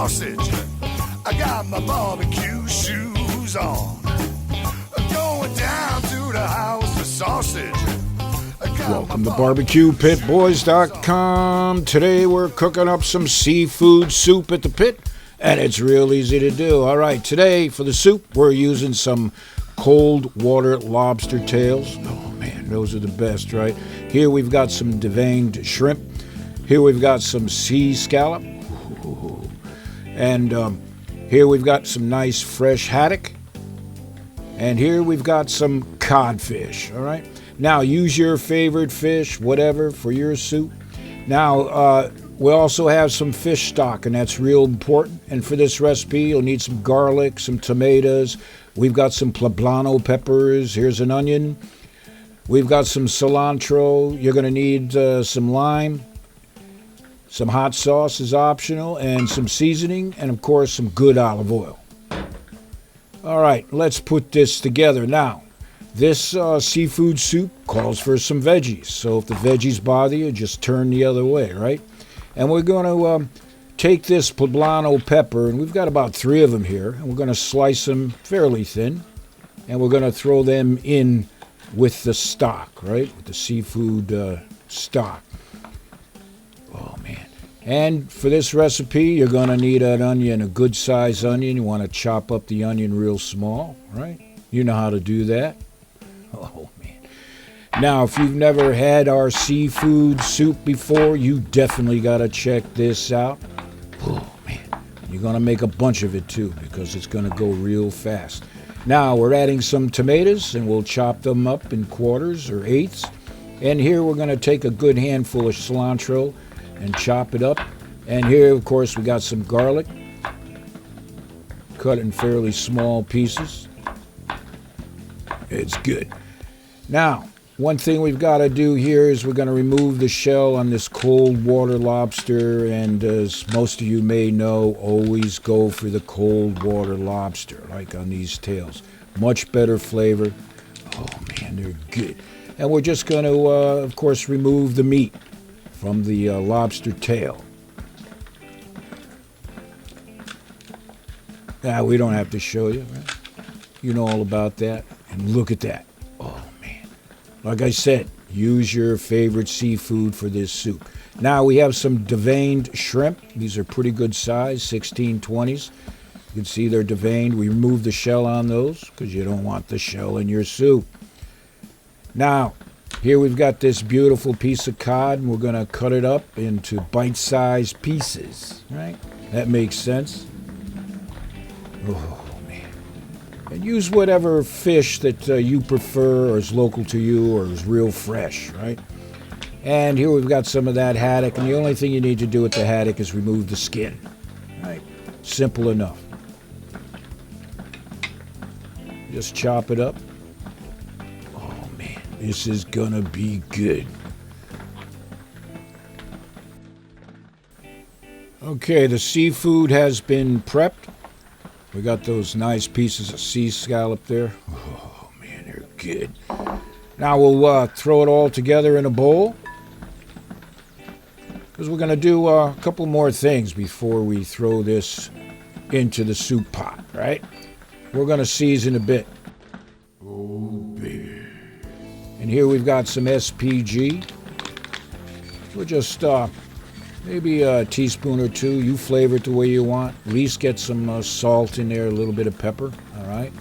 sausage. I got my barbecue shoes on. Going down to the house for sausage. Welcome to BBQPitBoys.com. Today we're cooking up some seafood soup at the pit, and it's real easy to do. All right, today for the soup, we're using some cold water lobster tails. Oh man, those are the best, right? Here we've got some deveined shrimp. Here we've got some sea scallop. Ooh. And here we've got some nice fresh haddock. And here we've got some codfish, all right? Now, use your favorite fish, whatever, for your soup. Now, we also have some fish stock, and that's real important. And for this recipe, you'll need some garlic, some tomatoes. We've got some poblano peppers. Here's an onion. We've got some cilantro. You're going to need some lime. Some hot sauce is optional, and some seasoning, and of course, some good olive oil. All right, let's put this together. Now, this seafood soup calls for some veggies. So if the veggies bother you, just turn the other way, right? And we're going to take this poblano pepper, and we've got about 3 of them here, and we're going to slice them fairly thin, and we're going to throw them in with the stock, right? With the seafood stock. Oh, man. And for this recipe, you're going to need an onion, a good-sized onion. You want to chop up the onion real small, right? You know how to do that. Oh, man. Now, if you've never had our seafood soup before, you definitely got to check this out. Oh, man. You're going to make a bunch of it, too, because it's going to go real fast. Now, we're adding some tomatoes, and we'll chop them up in quarters or eighths. And here we're going to take a good handful of cilantro and chop it up. And here, of course, we got some garlic, cut in fairly small pieces. It's good. Now, one thing we've got to do here is we're going to remove the shell on this cold water lobster, and as most of you may know, always go for the cold water lobster, like on these tails. Much better flavor. Oh man, they're good. And we're just going to, of course, remove the meat from the lobster tail. Now, we don't have to show you, right? You know all about that. And look at that. Oh, man. Like I said, use your favorite seafood for this soup. Now, we have some deveined shrimp. These are pretty good size, 16/20s. You can see they're deveined. We remove the shell on those because you don't want the shell in your soup. Now, here we've got this beautiful piece of cod, and we're going to cut it up into bite-sized pieces, right? That makes sense. Oh, man. And use whatever fish that you prefer or is local to you or is real fresh, right? And here we've got some of that haddock, and the only thing you need to do with the haddock is remove the skin, right? Simple enough. Just chop it up. Oh, man, this is gonna be good. Okay, the seafood has been prepped. We got those nice pieces of sea scallop there. Oh, man, they're good. Now we'll throw it all together in a bowl, because we're going to do a couple more things before we throw this into the soup pot, right? We're going to season a bit. Oh, baby. And here we've got some SPG. We'll just maybe a teaspoon or 2. You flavor it the way you want. At least get some salt in there, a little bit of pepper. All right.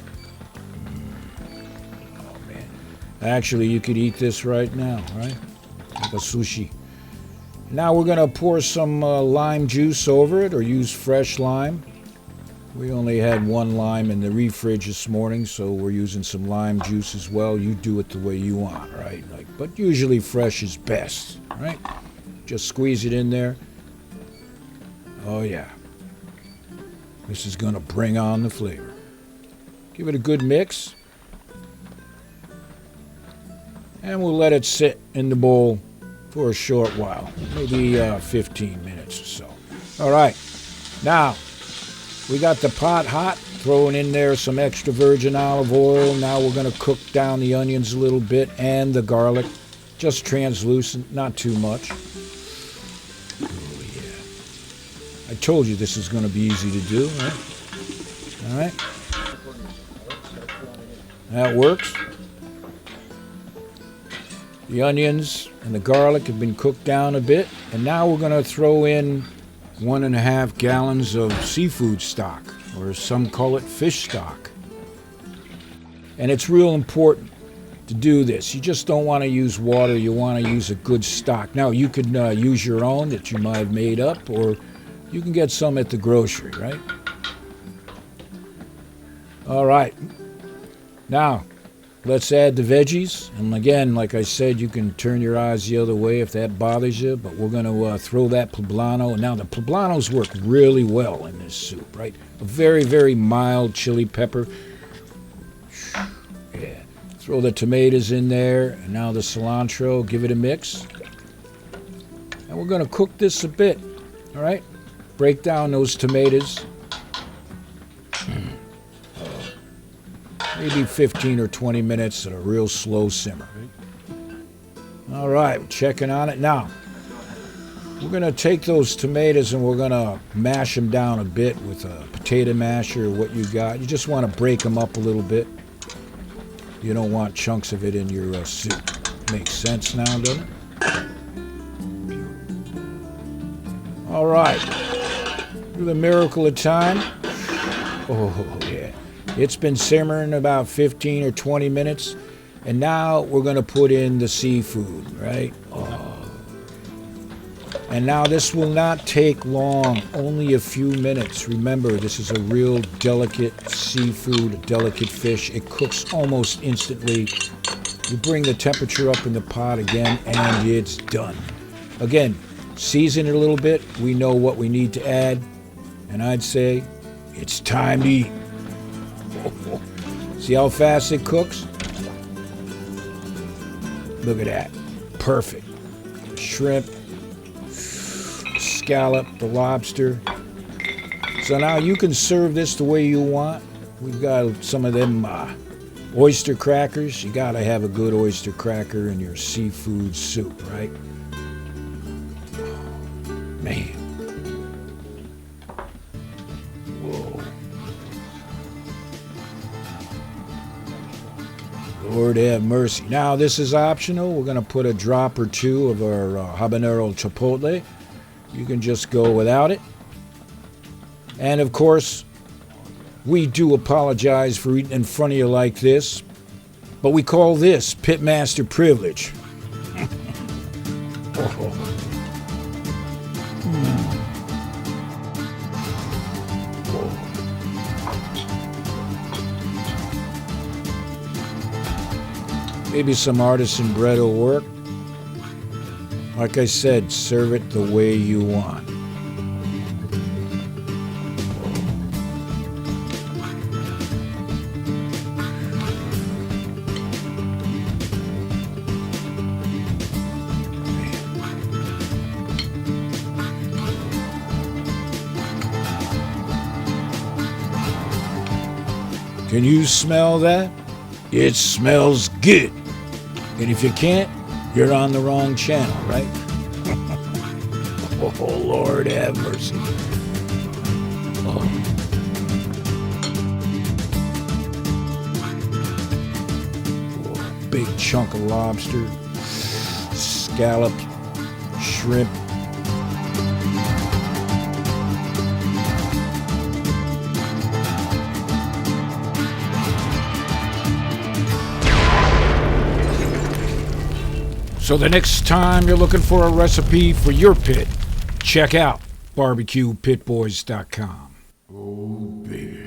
Oh, man. Actually, you could eat this right now, right? Like a sushi. Now we're going to pour some lime juice over it, or use fresh lime. We only had 1 lime in the refrige this morning, so we're using some lime juice as well. You do it the way you want, right? But usually fresh is best, right? Just squeeze it in there. Oh, yeah. This is going to bring on the flavor. Give it a good mix. And we'll let it sit in the bowl for a short while. Maybe 15 minutes or so. All right. Now, we got the pot hot. Throwing in there some extra virgin olive oil. Now we're going to cook down the onions a little bit and the garlic. Just translucent, not too much. Oh, yeah. I told you this is going to be easy to do, right? All right. That works. The onions and the garlic have been cooked down a bit, and now we're going to throw in 1.5 gallons of seafood stock, or some call it fish stock. And it's real important to do this. You just don't want to use water, you want to use a good stock. Now, you could use your own that you might have made up, or you can get some at the grocery, right? All right. Now, let's add the veggies. And again, like I said, you can turn your eyes the other way if that bothers you, but we're going to throw that poblano. Now, the poblanos work really well in this soup, right? A very, very mild chili pepper. Yeah. Throw the tomatoes in there, and now the cilantro. Give it a mix. And we're going to cook this a bit, all right? Break down those tomatoes. Maybe 15 or 20 minutes at a real slow simmer. All right, checking on it. Now, we're going to take those tomatoes and we're going to mash them down a bit with a potato masher or what you got. You just want to break them up a little bit. You don't want chunks of it in your soup. Makes sense now, doesn't it? All right. Do the miracle of time. Oh, yeah. It's been simmering about 15 or 20 minutes, and now we're going to put in the seafood, right? Oh. And now this will not take long, only a few minutes. Remember, this is a real delicate seafood, a delicate fish. It cooks almost instantly. You bring the temperature up in the pot again, and it's done. Again, season it a little bit. We know what we need to add, and I'd say it's time to eat. See how fast it cooks? Look at that. Perfect. Shrimp, scallop, the lobster. So now you can serve this the way you want. We've got some of them oyster crackers. You got to have a good oyster cracker in your seafood soup, right? Man. Whoa. Lord have mercy. Now, this is optional. We're going to put a drop or two of our habanero chipotle. You can just go without it. And, of course, we do apologize for eating in front of you like this, but we call this Pitmaster privilege. Oh. Maybe some artisan bread will work. Like I said, serve it the way you want. Can you smell that? It smells good. And if you can't, you're on the wrong channel, right? Oh, Lord have mercy. Oh. Oh, big chunk of lobster, scallops, shrimp. So the next time you're looking for a recipe for your pit, check out BBQPitBoys.com. Oh, baby.